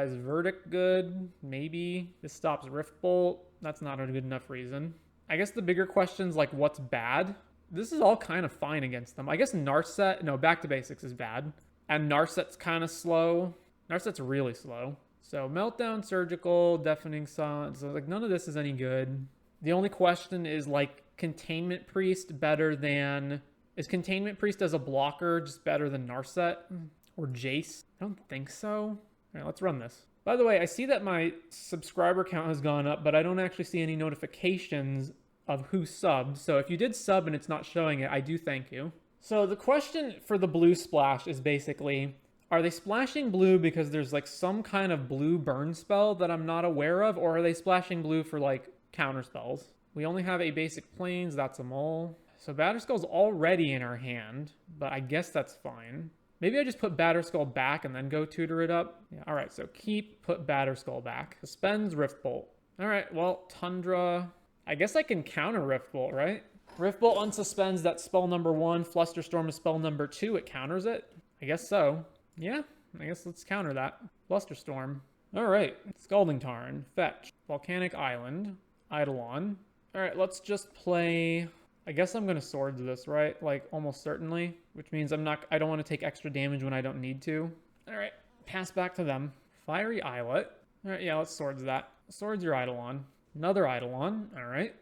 is Verdict good? Maybe. This stops Rift Bolt. That's not a good enough reason. I guess the bigger question's like, what's bad? This is all kind of fine against them. I guess Narset, no, back to basics is bad. And Narset's kind of slow. Narset's really slow. So Meltdown, Surgical, Deafening Silence. So like none of this is any good. The only question is like Containment Priest better than... Is Containment Priest as a blocker just better than Narset? Or Jace? I don't think so. All right, let's run this. By the way, I see that my subscriber count has gone up, but I don't actually see any notifications of who subbed. So if you did sub and it's not showing it, I do thank you. So the question for the blue splash is basically... Are they splashing blue because there's like some kind of blue burn spell that I'm not aware of? Or are they splashing blue for like counter spells? We only have a basic Plains, that's a mole. So Batterskull's already in our hand, but I guess that's fine. Maybe I just put Batterskull back and then go tutor it up. Yeah, all right, so keep, put Batterskull back. Suspends Rift Bolt. All right, well, Tundra. I guess I can counter Riftbolt, right? Riftbolt unsuspends that spell number 1. Flusterstorm is spell number 2. It counters it? I guess so. Yeah, I guess let's counter that. Flusterstorm. All right, Scalding Tarn, fetch, Volcanic Island, Eidolon. All right, let's just play. I guess I'm gonna swords this, right? Like almost certainly, which means I don't want to take extra damage when I don't need to. All right, pass back to them. Fiery Islet. All right, yeah, let's swords that. Swords your Eidolon. Another Eidolon. All right.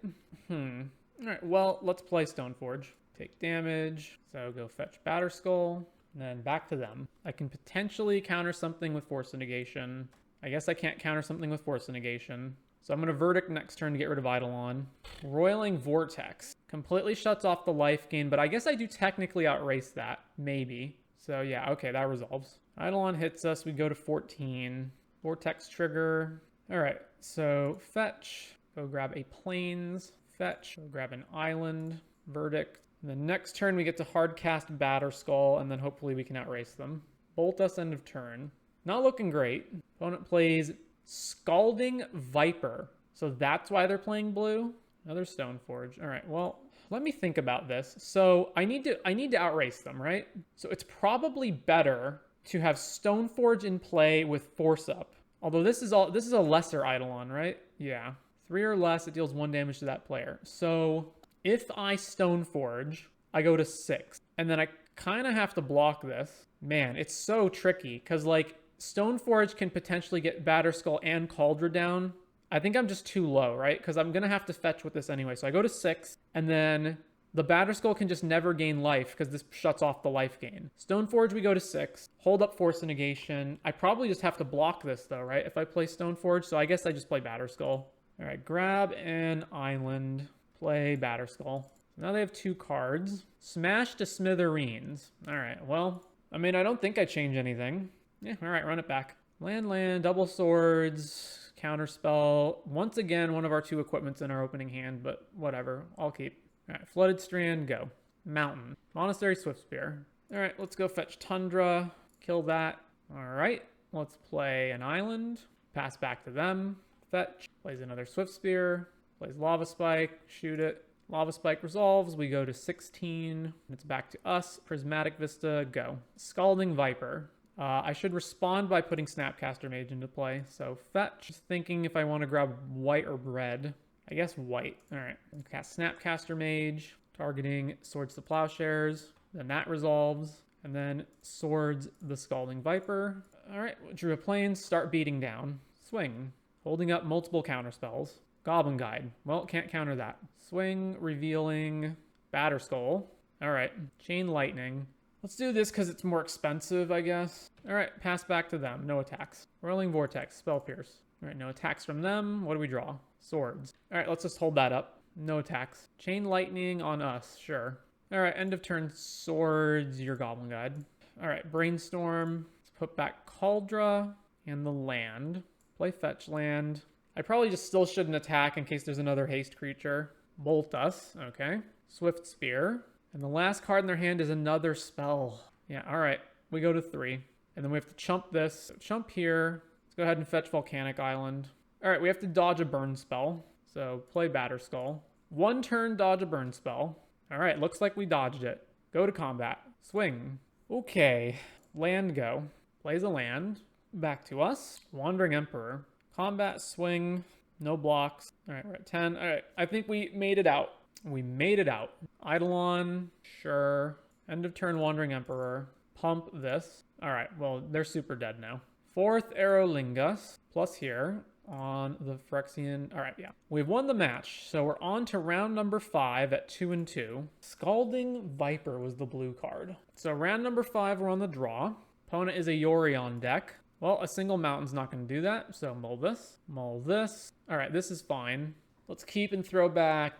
All right, well, let's play Stoneforge. Take damage. So go fetch Batterskull. And then back to them. I can potentially counter something with Force of Negation. I guess I can't counter something with Force of Negation. So I'm going to Verdict next turn to get rid of Eidolon. Roiling Vortex. Completely shuts off the life gain, but I guess I do technically outrace that. Maybe. So yeah, okay, that resolves. Eidolon hits us. We go to 14. Vortex trigger. All right, so fetch. Go grab a Plains. Fetch. Go grab an Island. Verdict. And then next turn we get to hardcast Batterskull, and then hopefully we can outrace them. Bolt us end of turn. Not looking great. Opponent plays Scalding Viper. So that's why they're playing blue. Another Stoneforge. All right, well, let me think about this. So I need to outrace them, right? So it's probably better to have Stoneforge in play with Force Up. Although this is a lesser Eidolon, right? Yeah. 3 or less, it deals 1 damage to that player. So if I Stoneforge, I go to 6. And then I kind of have to block this. Man, it's so tricky. Because, like, Stoneforge can potentially get Batterskull and Cauldra down. I think I'm just too low, right? Because I'm going to have to fetch with this anyway. So I go to 6. And then the Batterskull can just never gain life because this shuts off the life gain. Stoneforge, we go to 6. Hold up Force of Negation. I probably just have to block this, though, right? If I play Stoneforge. So I guess I just play Batterskull. All right, grab an Island. Play Batterskull. Now they have 2 cards. Smash to Smithereens. All right, well, I mean, I don't think I change anything. Yeah, all right, run it back. Land, double swords, counterspell. Once again, one of our 2 equipment's in our opening hand, but whatever, I'll keep. All right, Flooded Strand, go. Mountain, Monastery Swiftspear. All right, let's go fetch Tundra, kill that. All right, let's play an Island, pass back to them, fetch, plays another Swiftspear, plays Lava Spike, shoot it. Lava Spike resolves, we go to 16. It's back to us, Prismatic Vista, go. Scalding Viper. I should respond by putting Snapcaster Mage into play, so fetch. Just thinking if I want to grab white or red. I guess white. All right, cast Snapcaster Mage, targeting Swords to Plowshares. Then that resolves, and then Swords the Scalding Viper. All right, drew a Plains, start beating down. Swing, holding up multiple counterspells. Goblin Guide. Well, can't counter that. Swing, revealing, Batterskull. All right, Chain Lightning. Let's do this because it's more expensive, I guess. All right, pass back to them. No attacks. Whirling Vortex, Spell Pierce. All right, no attacks from them. What do we draw? Swords. All right, let's just hold that up. No attacks. Chain Lightning on us, sure. All right, end of turn, Swords, your Goblin Guide. All right, Brainstorm. Let's put back Cauldra and the land. Play fetch land. I probably just still shouldn't attack in case there's another haste creature. Bolt us, okay. Swift Spear. And the last card in their hand is another spell. Yeah, all right. We go to 3. And then we have to chump this. So chump here. Let's go ahead and fetch Volcanic Island. All right, we have to dodge a burn spell. So play Batterskull. 1 turn, dodge a burn spell. All right, looks like we dodged it. Go to combat. Swing. Okay. Land go. Plays a land. Back to us. Wandering Emperor. Combat, swing. No blocks. All right, we're at 10. All right, I think we made it out. We made it out. Eidolon, sure. End of turn, Wandering Emperor. Pump this. All right, well, they're super dead now. 4th Aerolingus, plus here on the Phyrexian. All right, yeah. We've won the match, so we're on to round number 5 at 2-2. Scalding Viper was the blue card. So round number 5, we're on the draw. Opponent is a Yorion deck. Well, a single mountain's not going to do that, so mull this. Mull this. All right, this is fine. Let's keep and throw back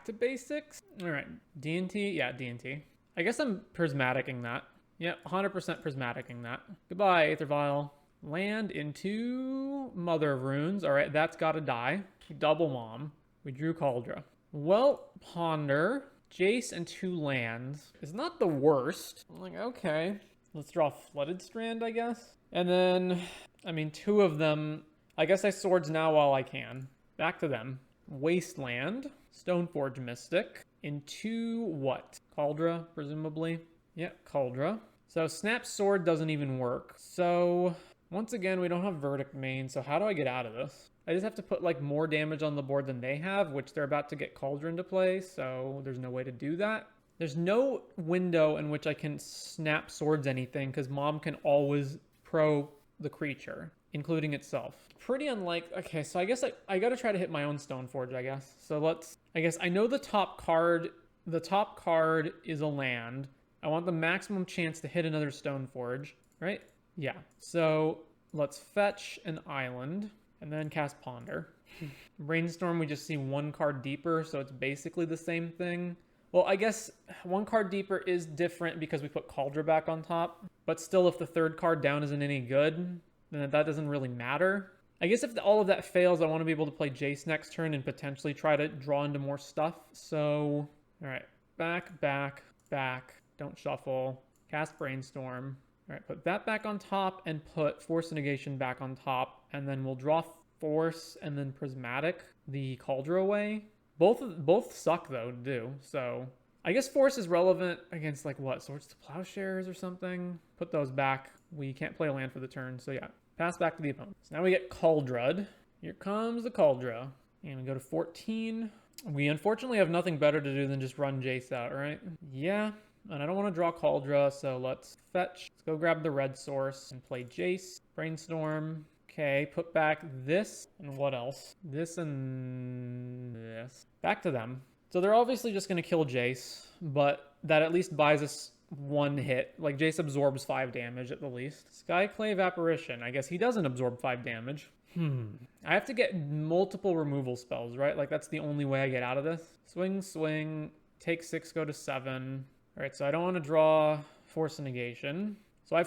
to basics. All right, D&T. Yeah, D&T. I guess I'm prismaticing that. Yeah, 100% prismaticing that. Goodbye, Aether Vial. Land into Mother of Runes. All right, that's got to die. Double Mom. We drew Cauldra. Well, Ponder. Jace and 2 lands is not the worst. I'm like, okay. Let's draw Flooded Strand, I guess. And then, I mean, 2 of them. I guess I swords now while I can. Back to them. Wasteland, Stoneforge Mystic, into what? Cauldra, presumably. Yeah, Cauldra. So Snap Sword doesn't even work. So once again, we don't have Verdict main, so how do I get out of this? I just have to put like more damage on the board than they have, which they're about to get Cauldra into play, so there's no way to do that. There's no window in which I can Snap Swords anything, because Mom can always pro the creature, including itself. Pretty unlike, okay, so I guess I gotta try to hit my own Stoneforge, I guess. So let's, I guess I know the top card is a land. I want the maximum chance to hit another Stoneforge, right? Yeah, so let's fetch an island and then cast Ponder. Brainstorm, we just see one card deeper, so it's basically the same thing. Well, I guess one card deeper is different because we put Cauldra back on top, but still if the third card down isn't any good, then that doesn't really matter. I guess if all of that fails, I want to be able to play Jace next turn and potentially try to draw into more stuff. So, all right, back, back, back, don't shuffle, cast Brainstorm. All right, put that back on top and put Force Negation back on top, and then we'll draw Force and then Prismatic the Cauldra away. Both suck though to do, so I guess Force is relevant against like what, Swords to Plowshares or something? Put those back. We can't play a land for the turn, so yeah. Pass back to the opponent. So now we get Cauldra. Here comes the Cauldra. And we go to 14. We unfortunately have nothing better to do than just run Jace out, right? Yeah, and I don't want to draw Cauldra, so let's fetch. Let's go grab the red source and play Jace. Brainstorm. Okay, put back this, and what else? This and this. Back to them. So they're obviously just going to kill Jace, but that at least buys us one hit. Like, Jace absorbs 5 damage at the least. Skyclave Apparition. I guess he doesn't absorb 5 damage. I have to get multiple removal spells, right? Like, that's the only way I get out of this. Swing, swing, take 6, go to 7. All right, so I don't want to draw Force of Negation. So I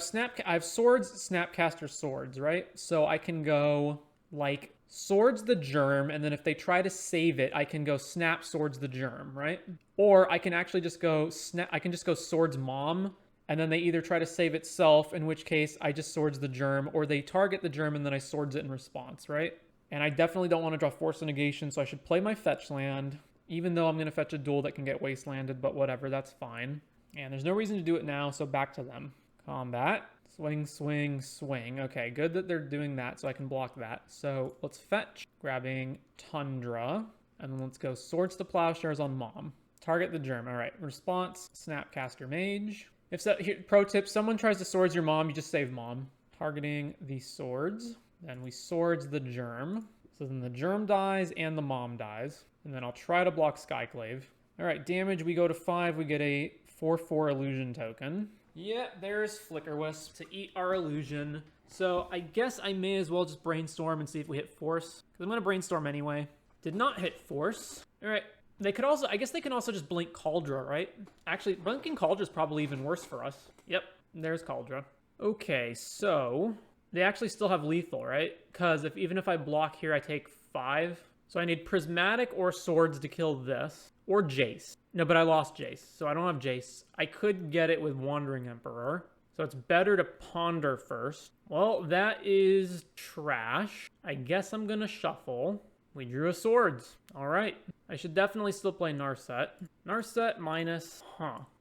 have Swords, Snapcaster Swords, right? So I can go, like, Swords the Germ, and then if they try to save it, I can go Snap Swords the Germ, right? Or I can actually just go Swords Mom, and then they either try to save itself, in which case I just Swords the Germ, or they target the Germ and then I Swords it in response, right? And I definitely don't want to draw Force of Negation, so I should play my fetch land, even though I'm going to fetch a duel that can get wastelanded, but whatever, that's fine. And there's no reason to do it now, so back to them. Combat. Swing, swing, swing. Okay, good that they're doing that, so I can block that. So let's fetch, grabbing Tundra, and then let's go Swords to Plowshares on Mom. Target the Germ. All right, response, Snapcaster Mage. If so, here, pro tip, someone tries to Swords your Mom, you just save Mom. Targeting the Swords. Then we Swords the Germ. So then the Germ dies and the Mom dies. And then I'll try to block Skyclave. All right, damage, we go to 5. We get a 4/4 illusion token. Yeah, there's Flickerwisp to eat our illusion. So I guess I may as well just Brainstorm and see if we hit Force. Because I'm going to Brainstorm anyway. Did not hit Force. All right. They could also, I guess they can also just blink Cauldra, right? Actually, blinking Cauldra is probably even worse for us. Yep, there's Cauldra. Okay, so they actually still have lethal, right? Because even if I block here, I take 5. So I need Prismatic or Swords to kill this. Or Jace. No, but I lost Jace, so I don't have Jace. I could get it with Wandering Emperor. So it's better to Ponder first. Well, that is trash. I guess I'm going to shuffle. We drew a Swords. All right. I should definitely still play Narset. Narset minus,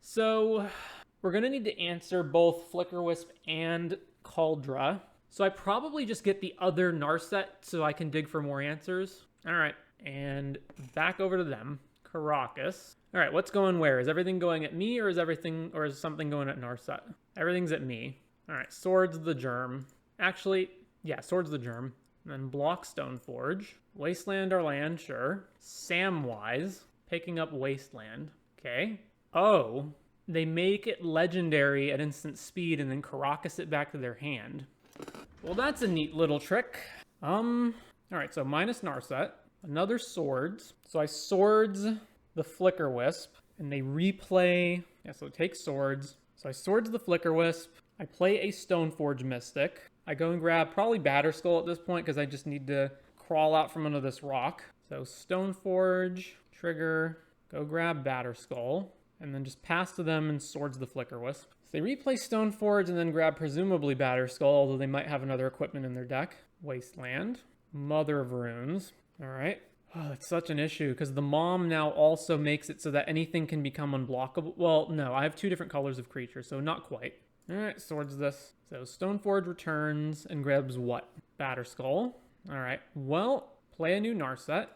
So we're going to need to answer both Flickerwisp and Cauldra. So I probably just get the other Narset so I can dig for more answers. All right. And back over to them. Caracas. All right, what's going where? Is everything going at me, or is something going at Narset? Everything's at me. All right, Swords the Germ. Actually, yeah, Swords the Germ. And then block Stoneforge. Wasteland our land, sure. Samwise, picking up Wasteland. Okay. Oh, they make it legendary at instant speed and then Caracas it back to their hand. Well, that's a neat little trick. All right, so minus Narset. Another Swords. So I Swords the Flickerwisp, and they replay. Yeah, so take Swords. So I Swords the Flickerwisp. I play a Stoneforge Mystic. I go and grab probably Batterskull at this point because I just need to crawl out from under this rock. So Stoneforge, trigger, go grab Batterskull, and then just pass to them and Swords the Flickerwisp. So they replay Stoneforge and then grab presumably Batterskull, although they might have another equipment in their deck. Wasteland, Mother of Runes. All right. Oh, it's such an issue because the mom now also makes it so that anything can become unblockable. Well, no, I have two different colors of creatures, so not quite. All right, swords this. So Stoneforge returns and grabs what? Batterskull. All right, well, play a new Narset.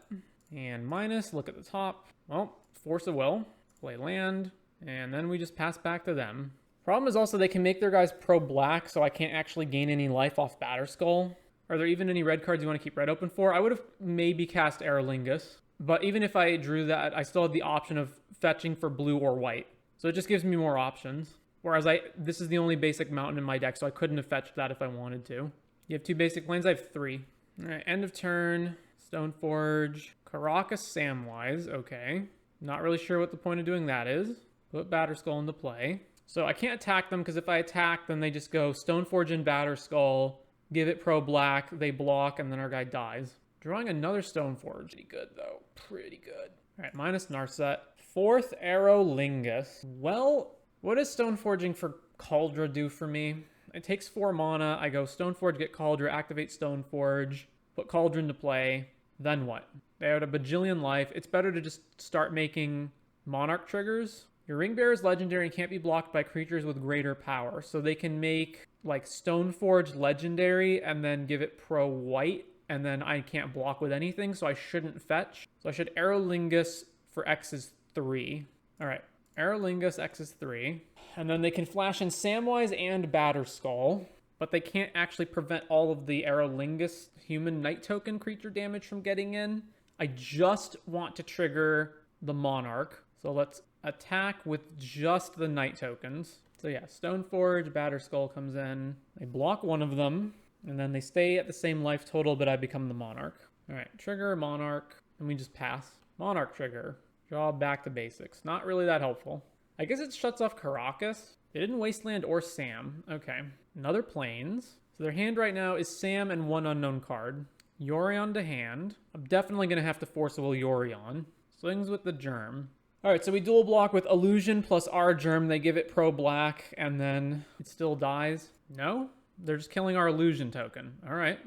And minus, look at the top. Well, Force of Will, play land, and then we just pass back to them. Problem is also they can make their guys pro-black, so I can't actually gain any life off Batterskull. Are there even any red cards you want to keep red open for? I would have maybe cast Aerolingus, but even if I drew that, I still had the option of fetching for blue or white. So it just gives me more options. Whereas this is the only basic mountain in my deck, so I couldn't have fetched that if I wanted to. You have 2 basic lands, I have 3. All right, end of turn, Stoneforge, Caracas Samwise, okay. Not really sure what the point of doing that is. Put Batterskull into play. So I can't attack them because if I attack, then they just go Stoneforge and Batterskull, give it pro-black, they block, and then our guy dies. Drawing another Stoneforge. Pretty good, though. Pretty good. All right, minus Narset. 4th Aerolingus. Well, what does Stoneforging for Cauldra do for me? It takes 4 mana. I go Stoneforge, get Cauldra, activate Stoneforge, put Cauldra into play. Then what? They had a bajillion life. It's better to just start making Monarch triggers. Your Ring Bearer is legendary and can't be blocked by creatures with greater power. So they can make like Stoneforge legendary and then give it pro white, and then I can't block with anything, so I shouldn't fetch. So I should Aerolingus for X is 3. All right, Aerolingus X is 3. And then they can flash in Samwise and Batterskull, but they can't actually prevent all of the Aerolingus human night token creature damage from getting in. I just want to trigger the Monarch. So let's attack with just the night tokens. So yeah, Stoneforge, Batterskull comes in. They block one of them, and then they stay at the same life total, but I become the Monarch. All right, trigger Monarch, and we just pass. Monarch trigger. Draw back to basics. Not really that helpful. I guess it shuts off Caracas. They didn't Wasteland or Sam. Okay. Another Plains. So their hand right now is Sam and 1 unknown card. Yorion to hand. I'm definitely going to have to Force Will Yorion. Swings with the Germ. All right, so we dual block with Illusion plus our Germ. They give it pro-black, and then it still dies. No? They're just killing our Illusion token. All right.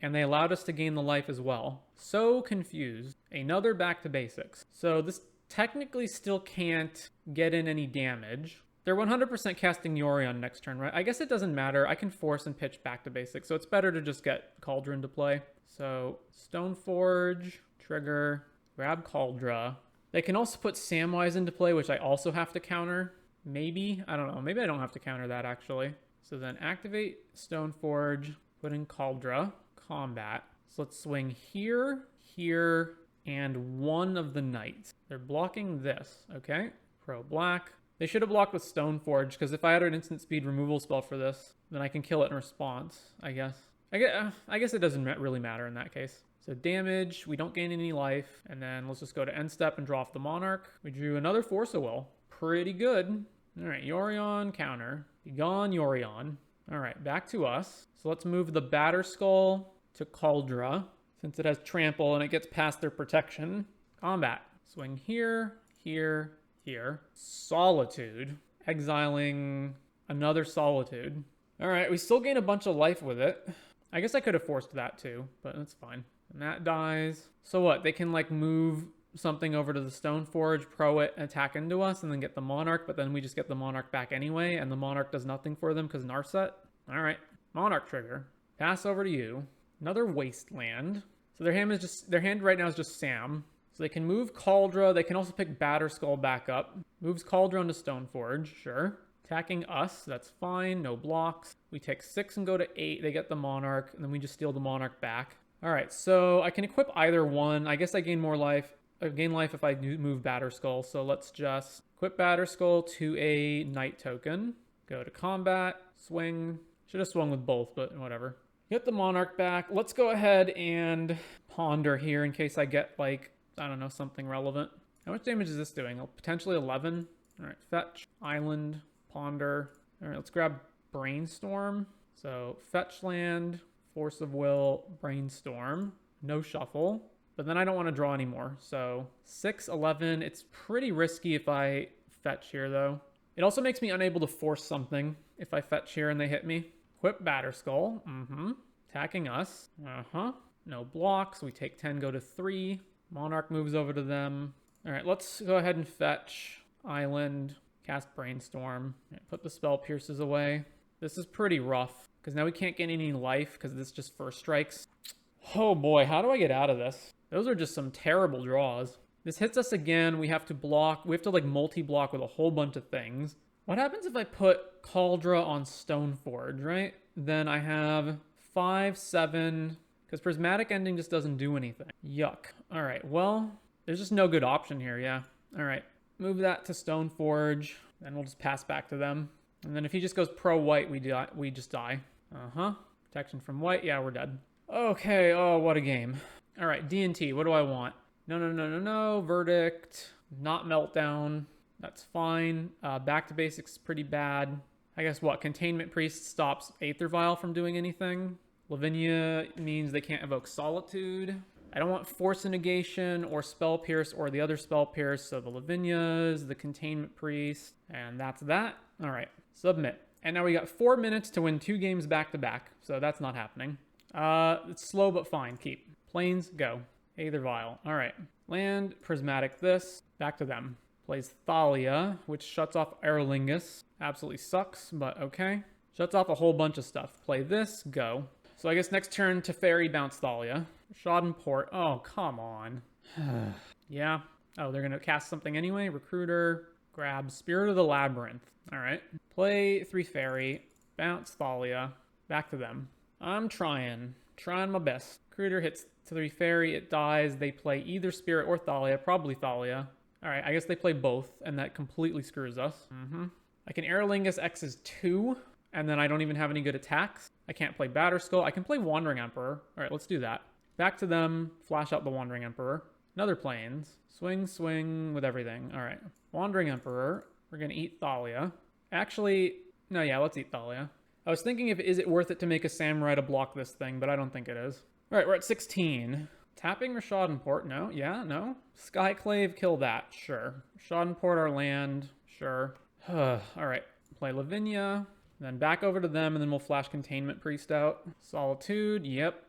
And they allowed us to gain the life as well. So confused. Another back to basics. So this technically still can't get in any damage. They're 100% casting Yorion next turn, right? I guess it doesn't matter. I can force and pitch back to basics, so it's better to just get Cauldra into play. So Stoneforge, trigger, grab Cauldra. They can also put Samwise into play, which I also have to counter. Maybe. I don't know. Maybe I don't have to counter that, actually. So then activate Stoneforge, put in Cauldra, combat. So let's swing here, here, and 1 of the knights. They're blocking this, okay? Pro-black. They should have blocked with Stoneforge, because if I had an instant speed removal spell for this, then I can kill it in response, I guess. I guess it doesn't really matter in that case. So damage, we don't gain any life, and then let's just go to end step and draw off the Monarch. We drew another Force of Will. Pretty good. All right, Yorion, counter. Be gone, Yorion. All right, back to us. So let's move the Batterskull to Cauldra, since it has trample and it gets past their protection. Combat. Swing here, here, here. Solitude. Exiling another Solitude. All right, we still gain a bunch of life with it. I guess I could have forced that too, but that's fine. And that dies. So what? They can like move something over to the Stoneforge, pro it, attack into us, and then get the Monarch, but then we just get the Monarch back anyway, and the Monarch does nothing for them because Narset. All right, Monarch trigger. Pass over to you. Another Wasteland. So their hand right now is just Sam. So they can move Cauldra. They can also pick Batterskull back up. Moves Cauldra into Stoneforge, sure. Attacking us, that's fine, no blocks. We take 6 and go to 8. They get the Monarch, and then we just steal the Monarch back. All right, so I can equip either one. I guess I gain more life. I gain life if I move Batterskull. So let's just equip Batterskull to a Knight token. Go to combat, swing. Should have swung with both, but whatever. Get the Monarch back. Let's go ahead and ponder here in case I get, like, I don't know, something relevant. How much damage is this doing? Potentially 11. All right, fetch, island, ponder. All right, let's grab Brainstorm. So fetch land, Force of Will, Brainstorm. No shuffle. But then I don't want to draw anymore. So 6, 11. It's pretty risky if I fetch here, though. It also makes me unable to force something if I fetch here and they hit me. Equip Batterskull. Attacking us. No blocks. We take 10, go to 3. Monarch moves over to them. All right, let's go ahead and fetch Island, cast Brainstorm. All right, put the Spell Pierces away. This is pretty rough, because now we can't get any life, because this just first strikes. Oh boy, how do I get out of this? Those are just some terrible draws. This hits us again, we have to block, we have to like multi-block with a whole bunch of things. What happens if I put Cauldra on Stoneforge, right? Then I have 5, 7, because Prismatic Ending just doesn't do anything. Yuck. All right, well, there's just no good option here, yeah. All right, move that to Stoneforge, then we'll just pass back to them. And then if he just goes pro-white, we just die. Uh-huh. Protection from white, yeah, we're dead. Okay, oh, what a game. All right, D&T, what do I want? No. Verdict, not Meltdown. That's fine. Back to basics, pretty bad. I guess what? Containment Priest stops Aether Vial from doing anything. Lavinia means they can't evoke Solitude. I don't want Force of Negation or Spell Pierce or the other Spell Pierce, so the Lavinias, the Containment Priest, and that's that. All right, submit. And now we got 4 minutes to win 2 games back to back, so that's not happening. It's slow but fine. Keep. Plains, go. Aether Vial. All right. Land, Prismatic this. Back to them. Plays Thalia, which shuts off Aerolingus. Absolutely sucks, but okay. Shuts off a whole bunch of stuff. Play this, go. So I guess next turn Teferi, bounce Thalia. Schadenport. Oh, come on. Yeah. Oh, they're going to cast something anyway. Recruiter. Grab Spirit of the Labyrinth. All right. Play 3 Fairy. Bounce Thalia. Back to them. I'm trying my best. Recruiter hits 3 Fairy. It dies. They play either Spirit or Thalia. Probably Thalia. All right. I guess they play both, and that completely screws us. I can Aerolingus X's 2, and then I don't even have any good attacks. I can't play Batterskull. I can play Wandering Emperor. All right, let's do that. Back to them. Flash out the Wandering Emperor. Another Plains. Swing with everything. All right. Wandering Emperor. We're going to eat Thalia. Actually, no, yeah, let's eat Thalia. I was thinking is it worth it to make a Samurai to block this thing, but I don't think it is. All right, we're at 16. Tapping Schadenport. No, yeah, no. Skyclave, kill that. Sure. Schadenport our land. Sure. All right. Play Lavinia. Then back over to them, and then we'll flash Containment Priest out. Solitude, yep.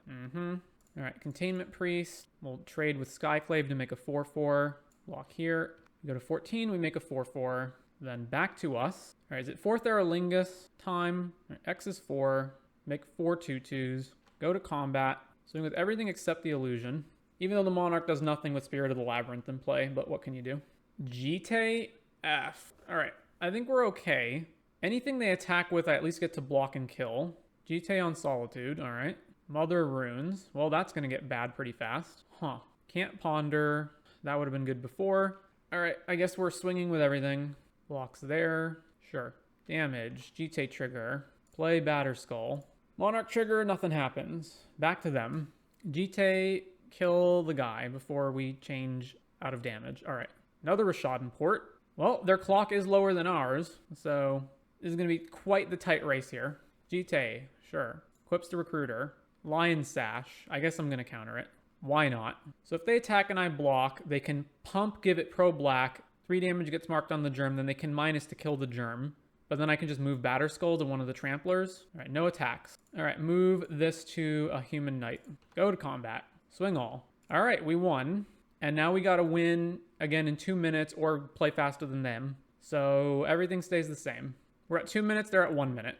All right, Containment Priest. We'll trade with Skyclave to make a 4/4. Block here. We go to 14, we make a 4/4. Then back to us. All right, is it 4th Aerolingus time? All right, X is 4. Make 4 2/2s. Go to combat. Swing with everything except the illusion. Even though the Monarch does nothing with Spirit of the Labyrinth in play, but what can you do? Jite F. All right, I think we're okay. Anything they attack with, I at least get to block and kill. Jite on Solitude, all right. Mother Runes. Well, that's going to get bad pretty fast. Huh. Can't Ponder. That would have been good before. All right, I guess we're swinging with everything. Blocks there. Sure. Damage. Jite trigger. Play Batterskull. Monarch trigger, nothing happens. Back to them. Jite, kill the guy before we change out of damage. All right. Another Schadenport. Well, their clock is lower than ours, so this is going to be quite the tight race here. Jite, sure. Equips the Recruiter. Lion Sash. I guess I'm going to counter it. Why not? So if they attack and I block, they can pump, give it pro black. 3 damage gets marked on the germ. Then they can minus to kill the germ. But then I can just move Batterskull to one of the Tramplers. All right, no attacks. All right, move this to a Human Knight. Go to combat. Swing all. All right, we won. And now we got to win again in 2 minutes or play faster than them. So everything stays the same. We're at 2 minutes. They're at 1 minute.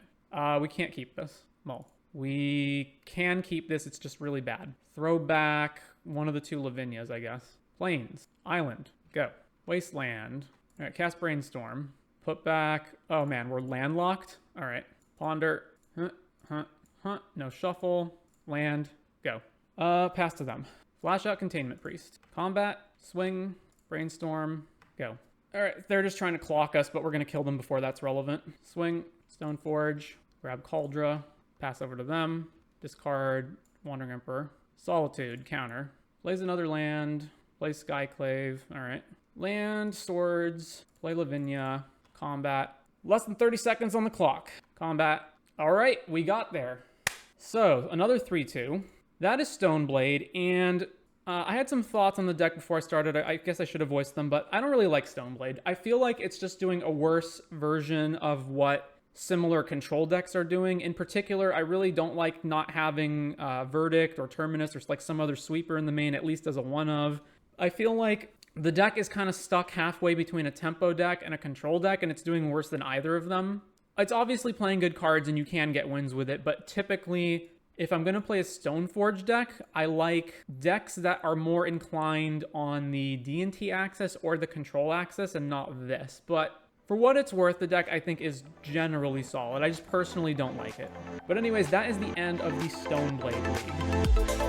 We can't keep this. Well, we can keep this. It's just really bad. Throw back one of the 2 Lavinias, I guess. Plains. Island. Go. Wasteland. All right, cast Brainstorm. Put back. Oh, man, we're landlocked. All right. Ponder. No shuffle. Land. Go. Pass to them. Flash out Containment Priest. Combat. Swing. Brainstorm. Go. All right. They're just trying to clock us, but we're going to kill them before that's relevant. Swing. Stoneforge. Grab Cauldra. Pass over to them. Discard Wandering Emperor. Solitude. Counter. Plays another land. Plays Skyclave. All right. Land. Swords. Play Lavinia. Combat. Less than 30 seconds on the clock. Combat. All right, we got there. So, another 3/2. That is Stoneblade, and I had some thoughts on the deck before I started. I guess I should have voiced them, but I don't really like Stoneblade. I feel like it's just doing a worse version of what similar control decks are doing. In particular, I really don't like not having Verdict or Terminus or like some other sweeper in the main, at least as a one of. I feel like the deck is kind of stuck halfway between a tempo deck and a control deck, and it's doing worse than either of them. It's obviously playing good cards and you can get wins with it, but typically, if I'm going to play a Stoneforge deck, I like decks that are more inclined on the D&T axis or the control axis and not this. But for what it's worth, the deck I think is generally solid. I just personally don't like it. But anyways, that is the end of the Stoneblade League.